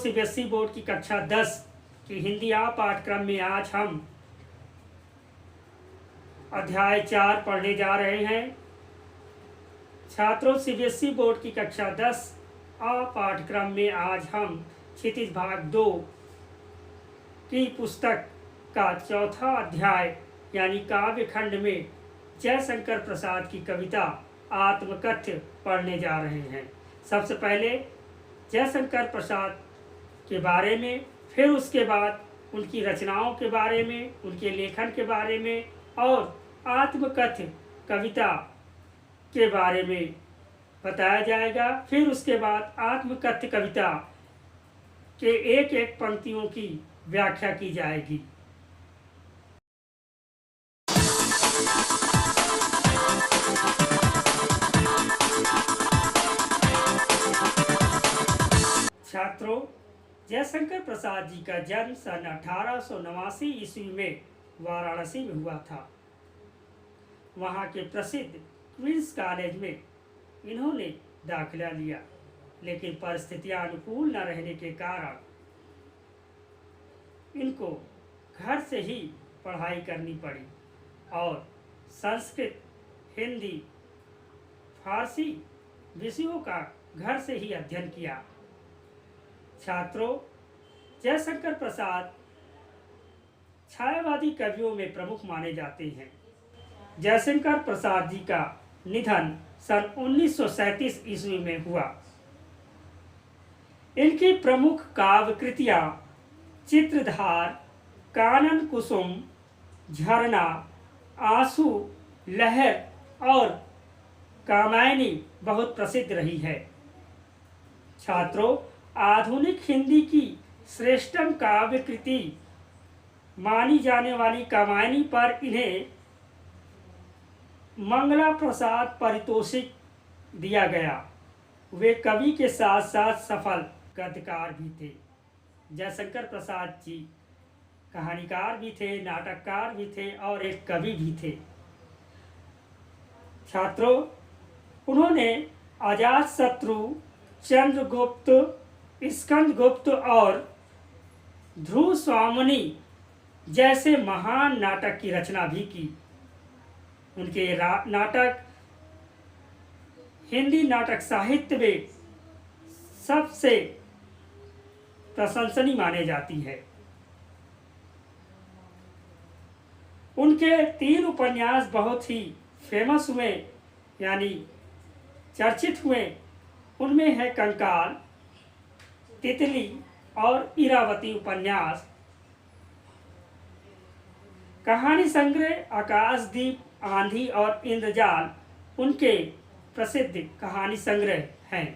CBSE board की कक्षा 10 की हिंदी आ पाठ्यक्रम में आज हम अध्याय 4 पढ़ने जा रहे हैं। छात्रों, सीबीएसई बोर्ड की कक्षा 10 आ पाठ्यक्रम में आज हम क्षितिज भाग 2 की पुस्तक का चौथा अध्याय यानी काव्य खंड में जयशंकर प्रसाद की कविता आत्मकथ्य पढ़ने जा रहे हैं। सबसे पहले जयशंकर प्रसाद के बारे में, फिर उसके बाद उनकी रचनाओं के बारे में, उनके लेखन के बारे में और आत्मकथ्य कविता के बारे में बताया जाएगा। फिर उसके बाद आत्मकथ्य कविता के एक एक पंक्तियों की व्याख्या की जाएगी। छात्रों, जयशंकर प्रसाद जी का जन्म सन 1889 ईस्वी में वाराणसी में हुआ था। वहाँ के प्रसिद्ध क्वींस कॉलेज में इन्होंने दाखिला लिया, लेकिन परिस्थितियां अनुकूल न रहने के कारण इनको घर से ही पढ़ाई करनी पड़ी और संस्कृत, हिंदी, फारसी विषयों का घर से ही अध्ययन किया। छात्रों, जयशंकर प्रसाद छायावादी कवियों में प्रमुख माने जाते हैं। जयशंकर प्रसाद जी का निधन सन 1937 ईस्वी में हुआ। इनकी प्रमुख काव्य कृतियां चित्रधार, कानन कुसुम, झरना, आंसू, लहर और कामायनी बहुत प्रसिद्ध रही है। छात्रों, आधुनिक हिंदी की श्रेष्ठतम काव्य कृति मानी जाने वाली कामायनी पर इन्हें मंगला प्रसाद पारितोषिक दिया गया। वे कवि के साथ साथ सफल गद्यकार भी थे। जयशंकर प्रसाद जी कहानीकार भी थे, नाटककार भी थे और एक कवि भी थे। छात्रों, उन्होंने अजातशत्रु, चंद्रगुप्त, स्कंदगुप्त और ध्रुव स्वामिनी जैसे महान नाटक की रचना भी की। उनके नाटक हिंदी नाटक साहित्य में सबसे प्रशंसनीय माने जाती है। उनके 3 उपन्यास बहुत ही फेमस हुए यानी चर्चित हुए। उनमें है कंकाल, तितली और इरावती उपन्यास। कहानी संग्रह आकाशदीप, आंधी और इंद्रजाल उनके प्रसिद्ध कहानी संग्रह हैं।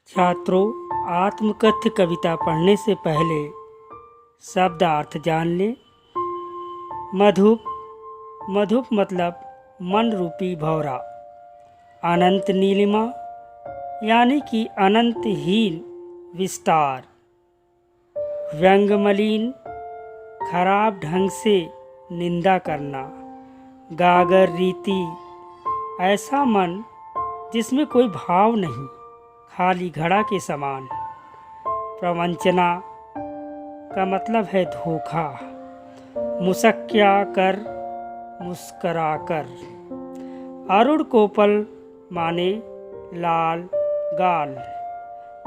छात्रों, आत्मकथ्य कविता पढ़ने से पहले शब्दार्थ जान लें। मधुप, मधुप मतलब मन रूपी भौरा। अनंत नीलिमा यानी कि अनंतहीन विस्तार। व्यंगमलिन, खराब ढंग से निंदा करना। गागर रीति, ऐसा मन जिसमें कोई भाव नहीं, खाली घड़ा के समान। प्रवंचना का मतलब है धोखा। मुस्किया कर, मुस्करा कर। अरुण कोपल माने लाल गाल।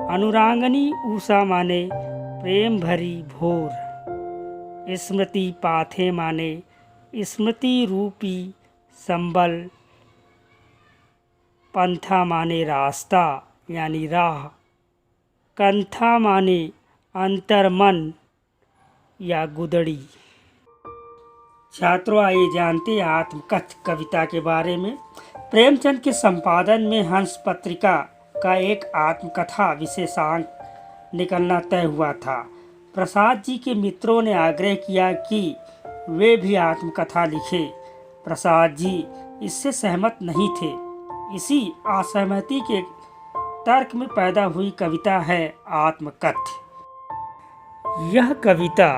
अनुरांगनी उषा माने प्रेम भरी भोर। स्मृति पाथे माने स्मृति रूपी संबल। पंथा माने रास्ता यानी राह। कंथा माने अंतर्मन या गुदड़ी। छात्रों, आइए जानते हैं आत्मकथ्य कविता के बारे में। प्रेमचंद के संपादन में हंस पत्रिका का एक आत्मकथा विशेषांक निकलना तय हुआ था। प्रसाद जी के मित्रों ने आग्रह किया कि वे भी आत्मकथा लिखे। प्रसाद जी इससे सहमत नहीं थे। इसी असहमति के तर्क में पैदा हुई कविता है आत्मकथ्य। यह कविता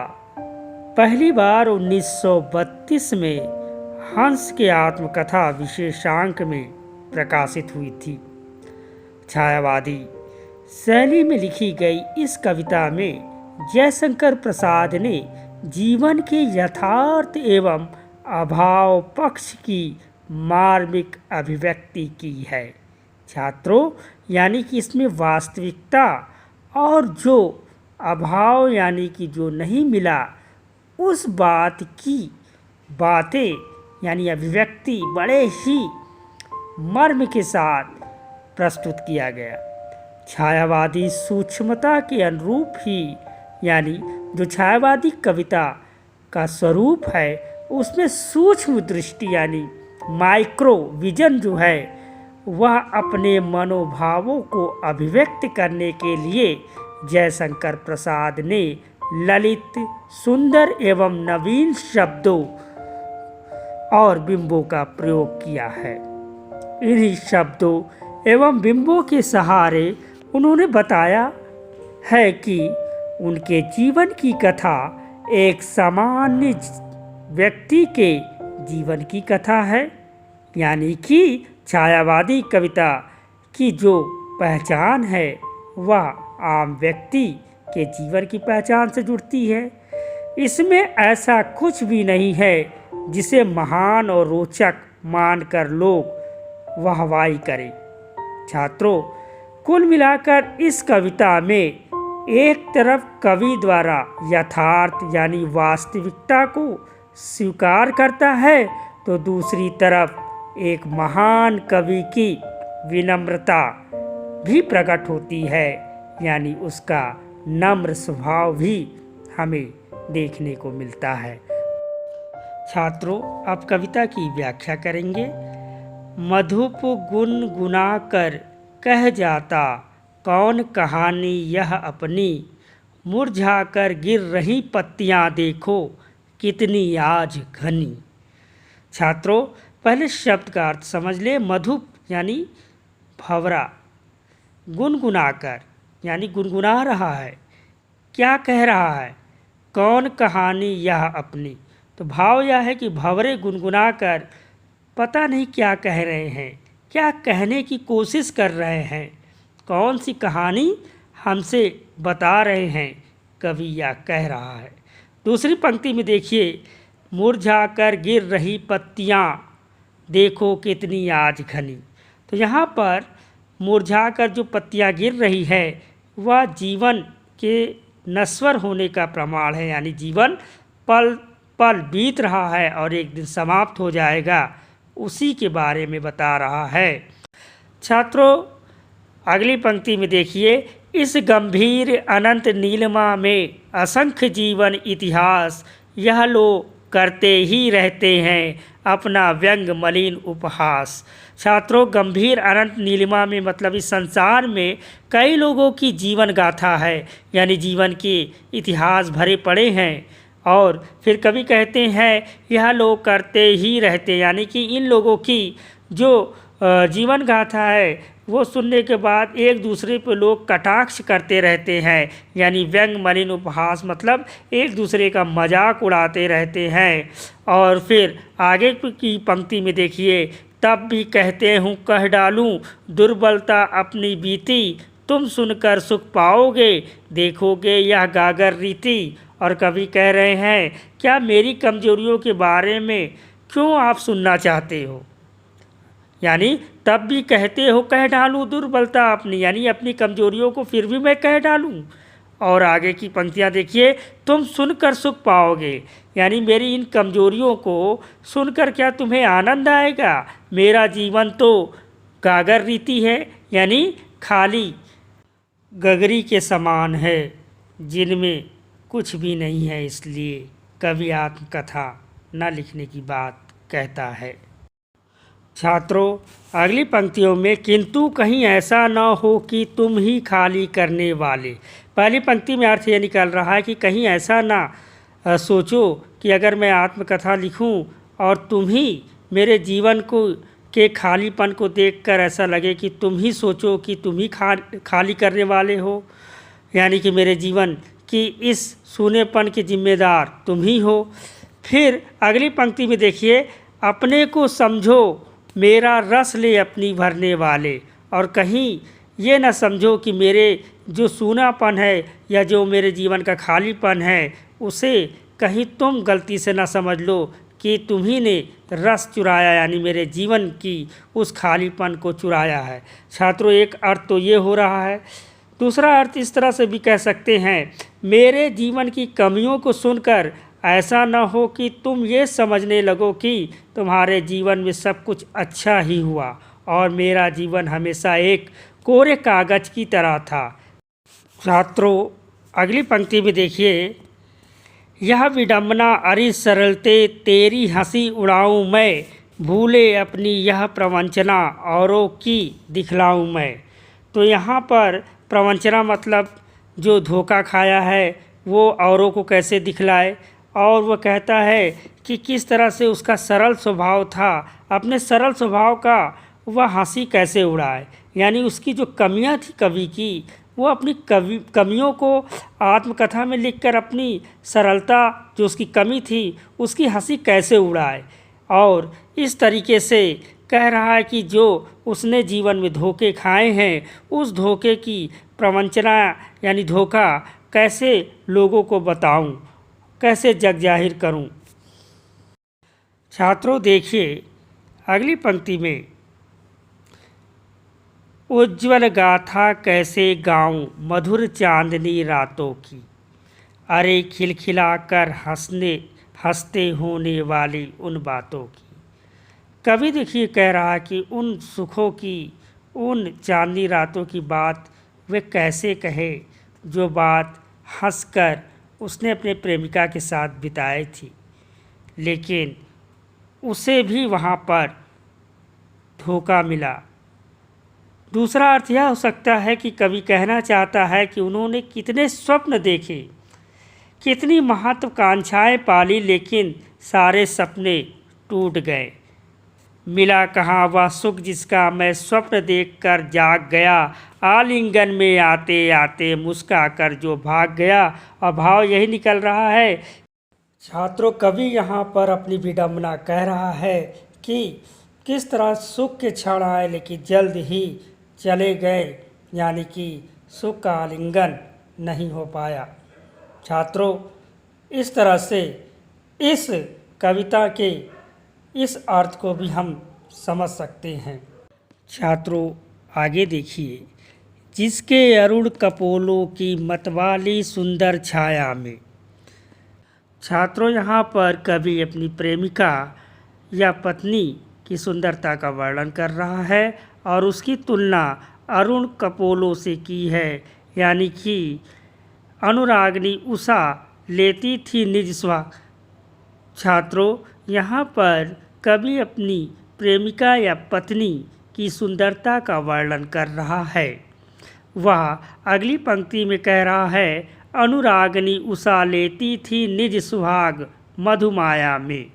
पहली बार 1932 में हंस के आत्मकथा विशेषांक में प्रकाशित हुई थी। छायावादी शैली में लिखी गई इस कविता में जयशंकर प्रसाद ने जीवन के यथार्थ एवं अभाव पक्ष की मार्मिक अभिव्यक्ति की है। छात्रों, यानी कि इसमें वास्तविकता और जो अभाव यानी कि जो नहीं मिला उस बात की बातें यानी अभिव्यक्ति बड़े ही मर्म के साथ प्रस्तुत किया गया। छायावादी सूक्ष्मता के अनुरूप ही यानी जो छायावादी कविता का स्वरूप है उसमें सूक्ष्म दृष्टि यानी माइक्रो विजन जो है वह अपने मनोभावों को अभिव्यक्त करने के लिए जयशंकर प्रसाद ने ललित, सुंदर एवं नवीन शब्दों और बिंबों का प्रयोग किया है। इन्हीं शब्दों एवं बिंबों के सहारे उन्होंने बताया है कि उनके जीवन की कथा एक सामान्य व्यक्ति के जीवन की कथा है, यानी कि छायावादी कविता की जो पहचान है वह आम व्यक्ति के जीवन की पहचान से जुड़ती है। इसमें ऐसा कुछ भी नहीं है जिसे महान और रोचक मानकर लोग वाहवाही करें। छात्रों, कुल मिलाकर इस कविता में एक तरफ कवि द्वारा यथार्थ यानी वास्तविकता को स्वीकार करता है तो दूसरी तरफ एक महान कवि की विनम्रता भी प्रकट होती है, यानी उसका नम्र स्वभाव भी हमें देखने को मिलता है। छात्रों, अब कविता की व्याख्या करेंगे। मधुप गुनगुना कर कह जाता कौन कहानी यह अपनी, मुरझा कर गिर रही पत्तियां देखो कितनी आज घनी। छात्रों, पहले शब्द का अर्थ समझ ले। मधुप यानी भंवरा, गुनगुनाकर यानी गुनगुना रहा है, क्या कह रहा है, कौन कहानी यह अपनी। तो भाव यह है कि भंवरे गुनगुना कर पता नहीं क्या कह रहे हैं, क्या कहने की कोशिश कर रहे हैं, कौन सी कहानी हमसे बता रहे हैं, कवि यह कह रहा है। दूसरी पंक्ति में देखिए, मुरझा कर गिर रही पत्तियां देखो कितनी आज घनी। तो यहाँ पर मुरझा कर जो पत्तियां गिर रही है वह जीवन के नश्वर होने का प्रमाण है, यानी जीवन पल पल बीत रहा है और एक दिन समाप्त हो जाएगा, उसी के बारे में बता रहा है। छात्रों, अगली पंक्ति में देखिए, इस गंभीर अनंत नीलिमा में असंख्य जीवन इतिहास यह लोग करते ही रहते हैं अपना व्यंग मलिन उपहास। छात्रों, गंभीर अनंत नीलिमा में मतलब इस संसार में कई लोगों की जीवन गाथा है, यानी जीवन के इतिहास भरे पड़े हैं। और फिर कवि कहते हैं यह लोग करते ही रहते, यानी कि इन लोगों की जो जीवन गाथा है वो सुनने के बाद एक दूसरे पर लोग कटाक्ष करते रहते हैं, यानी व्यंग मलिन उपहास मतलब एक दूसरे का मजाक उड़ाते रहते हैं। और फिर आगे की पंक्ति में देखिए, तब भी कहते हूँ कह डालूँ दुर्बलता अपनी बीती, तुम सुनकर सुख पाओगे देखोगे यह गागर रीति। और कवि कह रहे हैं क्या मेरी कमजोरियों के बारे में क्यों आप सुनना चाहते हो, यानी तब भी कहते हो कह डालूँ दुर्बलता अपनी, यानी अपनी कमजोरियों को फिर भी मैं कह डालूँ। और आगे की पंक्तियाँ देखिए, तुम सुनकर सुख पाओगे, यानी मेरी इन कमजोरियों को सुनकर क्या तुम्हें आनंद आएगा। मेरा जीवन तो गागर रीति है, यानी खाली गगरी के समान है जिनमें कुछ भी नहीं है, इसलिए कवि आत्मकथा न लिखने की बात कहता है। छात्रों, अगली पंक्तियों में किंतु कहीं ऐसा न हो कि तुम ही खाली करने वाले। पहली पंक्ति में अर्थ यह निकल रहा है कि कहीं ऐसा ना सोचो कि अगर मैं आत्मकथा लिखूं और तुम ही मेरे जीवन को के खालीपन को देखकर ऐसा लगे कि तुम ही सोचो कि तुम ही खाली करने वाले हो, यानी कि मेरे जीवन की इस सूनेपन के जिम्मेदार तुम ही हो। फिर अगली पंक्ति में देखिए, अपने को समझो मेरा रस ले अपनी भरने वाले। और कहीं ये ना समझो कि मेरे जो सूनापन है या जो मेरे जीवन का खालीपन है उसे कहीं तुम गलती से ना समझ लो कि तुम्ही ने रस चुराया, यानी मेरे जीवन की उस खालीपन को चुराया है। छात्रों, एक अर्थ तो ये हो रहा है। दूसरा अर्थ इस तरह से भी कह सकते हैं, मेरे जीवन की कमियों को सुनकर ऐसा न हो कि तुम ये समझने लगो कि तुम्हारे जीवन में सब कुछ अच्छा ही हुआ और मेरा जीवन हमेशा एक कोरे कागज की तरह था। छात्रों, अगली पंक्ति में देखिए, यह विडंबना अरि सरलते तेरी हंसी उड़ाऊं मैं, भूले अपनी यह प्रवंचना औरों की दिखलाऊं मैं। तो यहाँ पर प्रवंचना मतलब जो धोखा खाया है वो औरों को कैसे दिखलाए, और वह कहता है कि किस तरह से उसका सरल स्वभाव था, अपने सरल स्वभाव का वह हंसी कैसे उड़ाए। यानी उसकी जो कमियां थी कवि की, वो अपनी कमियों को आत्मकथा में लिखकर अपनी सरलता जो उसकी कमी थी उसकी हंसी कैसे उड़ाए। और इस तरीके से कह रहा है कि जो उसने जीवन में धोखे खाए हैं उस धोखे की प्रवंचना यानी धोखा कैसे लोगों को बताऊं, कैसे जग जाहिर करूं। छात्रों, देखिए अगली पंक्ति में, उज्ज्वल गाथा कैसे गाऊं मधुर चांदनी रातों की, अरे खिलखिला कर हंसते होने वाली उन बातों की। कवि देखिए कह रहा कि उन सुखों की, उन चांदनी रातों की बात वे कैसे कहे जो बात हंसकर उसने अपने प्रेमिका के साथ बिताई थी, लेकिन उसे भी वहाँ पर धोखा मिला। दूसरा अर्थ यह हो सकता है कि कवि कहना चाहता है कि उन्होंने कितने स्वप्न देखे, कितनी महत्वाकांक्षाएं पाली, लेकिन सारे सपने टूट गए। मिला कहाँ वह सुख जिसका मैं स्वप्न देखकर जाग गया, आलिंगन में आते आते मुस्का कर जो भाग गया। और भाव यही निकल रहा है। छात्रों, कवि यहाँ पर अपनी विडंबना कह रहा है कि किस तरह सुख के क्षण आए लेकिन जल्द ही चले गए, यानी कि सुख का आलिंगन नहीं हो पाया। छात्रों, इस तरह से इस कविता के इस अर्थ को भी हम समझ सकते हैं। छात्रों, आगे देखिए, जिसके अरुण कपोलों की मतवाली सुंदर छाया में। छात्रों, यहाँ पर कवि अपनी प्रेमिका या पत्नी की सुंदरता का वर्णन कर रहा है और उसकी तुलना अरुण कपोलों से की है, यानी कि अनुरागनी उषा लेती थी निज स्वाग। छात्रों, यहाँ पर कवि अपनी प्रेमिका या पत्नी की सुंदरता का वर्णन कर रहा है। वह अगली पंक्ति में कह रहा है, अनुरागनी उषा लेती थी निज सुहाग मधुमाया में।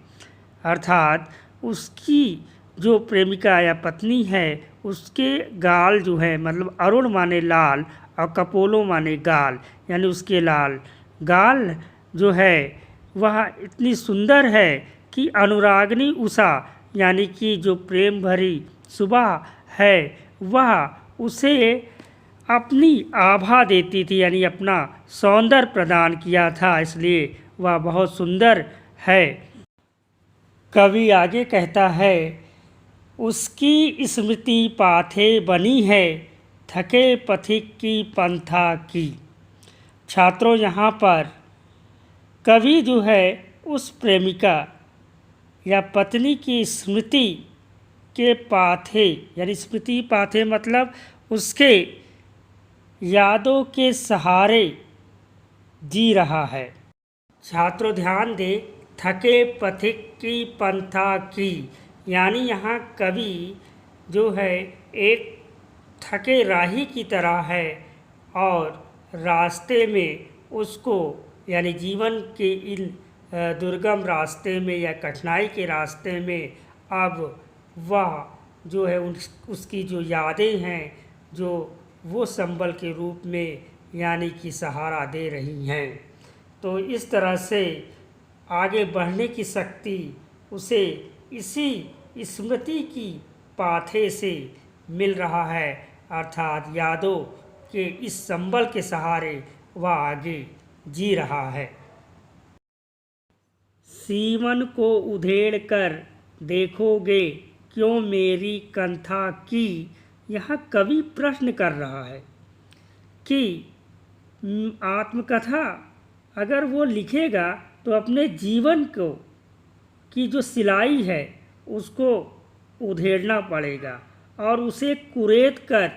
अर्थात उसकी जो प्रेमिका या पत्नी है उसके गाल जो है, मतलब अरुण माने लाल और कपोलों माने गाल, यानी उसके लाल गाल जो है वह इतनी सुंदर है कि अनुरागनी उषा यानी कि जो प्रेम भरी सुबह है वह उसे अपनी आभा देती थी, यानी अपना सौंदर्य प्रदान किया था, इसलिए वह बहुत सुंदर है। कवि आगे कहता है, उसकी स्मृति पाथे बनी है थके पथिक की पंथा की। छात्रों, यहाँ पर कवि जो है उस प्रेमिका या पत्नी की स्मृति के पाथे, यानी स्मृति पाथे मतलब उसके यादों के सहारे जी रहा है। छात्रों, ध्यान दे, थके पथिक की पंथा की, यानी यहाँ कवि जो है एक थके राही की तरह है और रास्ते में उसको, यानी जीवन के इन दुर्गम रास्ते में या कठिनाई के रास्ते में अब वह जो है उसकी जो यादें हैं जो वो संबल के रूप में यानी कि सहारा दे रही हैं। तो इस तरह से आगे बढ़ने की शक्ति उसे इसी स्मृति की पाथे से मिल रहा है अर्थात यादों के इस संबल के सहारे वह आगे जी रहा है। सीवन को उधेड़ कर देखोगे क्यों मेरी कंथा की। यहाँ कवि प्रश्न कर रहा है कि आत्मकथा अगर वो लिखेगा तो अपने जीवन को की जो सिलाई है उसको उधेड़ना पड़ेगा और उसे कुरेद कर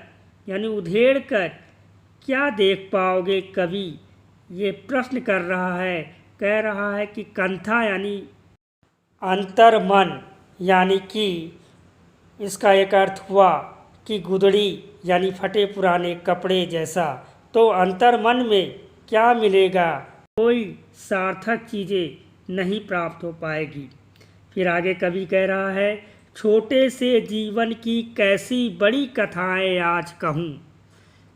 यानी उधेड़ कर क्या देख पाओगे कवि, ये प्रश्न कर रहा है। कह रहा है कि कंथा यानी अंतर्मन, यानी कि इसका एक अर्थ हुआ कि गुदड़ी यानी फटे पुराने कपड़े जैसा। तो अंतर्मन में क्या मिलेगा, कोई सार्थक चीज़ें नहीं प्राप्त हो पाएगी। फिर आगे कवि कह रहा है छोटे से जीवन की कैसी बड़ी कथाएं आज कहूँ।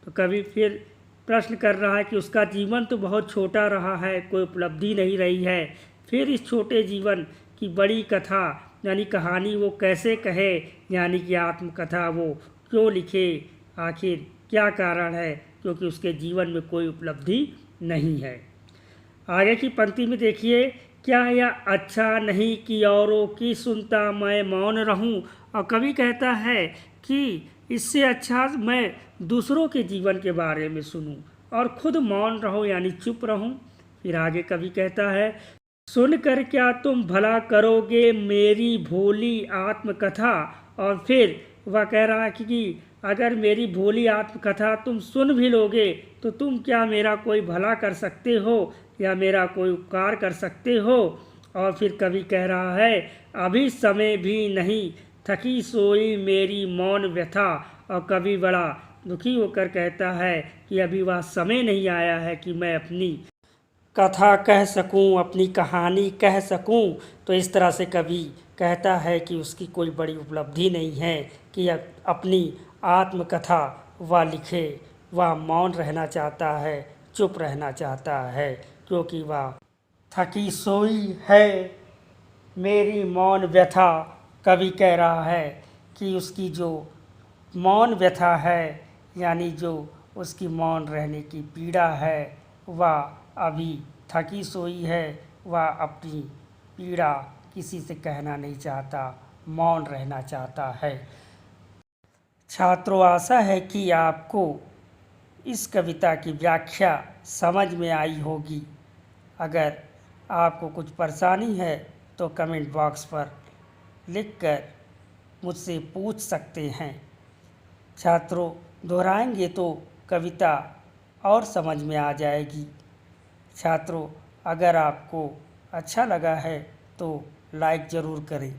तो कवि फिर प्रश्न कर रहा है कि उसका जीवन तो बहुत छोटा रहा है, कोई उपलब्धि नहीं रही है, फिर इस छोटे जीवन की बड़ी कथा यानी कहानी वो कैसे कहे, यानी कि आत्मकथा वो क्यों लिखे, आखिर क्या कारण है, क्योंकि उसके जीवन में कोई उपलब्धि नहीं है। आगे की पंक्ति में देखिए, क्या यह अच्छा नहीं कि औरों की सुनता मैं मौन रहूं। और कवि कहता है कि इससे अच्छा मैं दूसरों के जीवन के बारे में सुनूं और खुद मौन रहूं यानी चुप रहूं। फिर आगे कवि कहता है सुनकर क्या तुम भला करोगे मेरी भोली आत्मकथा। और फिर वह कह रहा है कि अगर मेरी भोली आत्मकथा तुम सुन भी लोगे तो तुम क्या मेरा कोई भला कर सकते हो या मेरा कोई उपकार कर सकते हो। और फिर कवि कह रहा है अभी समय भी नहीं थकी सोई मेरी मौन व्यथा। और कवि बड़ा दुखी होकर कहता है कि अभी वह समय नहीं आया है कि मैं अपनी कथा कह सकूं, अपनी कहानी कह सकूं। तो इस तरह से कवि कहता है कि उसकी कोई बड़ी उपलब्धि नहीं है कि अपनी आत्मकथा वह लिखे। वह मौन रहना चाहता है, चुप रहना चाहता है, क्योंकि वह थकी सोई है मेरी मौन व्यथा। कवि कह रहा है कि उसकी जो मौन व्यथा है यानी जो उसकी मौन रहने की पीड़ा है वह अभी थकी सोई है, वह अपनी पीड़ा किसी से कहना नहीं चाहता, मौन रहना चाहता है। छात्रों, आशा है कि आपको इस कविता की व्याख्या समझ में आई होगी। अगर आपको कुछ परेशानी है तो कमेंट बॉक्स पर लिखकर मुझसे पूछ सकते हैं। छात्रों, दोहराएंगे तो कविता और समझ में आ जाएगी। छात्रों, अगर आपको अच्छा लगा है तो लाइक ज़रूर करें।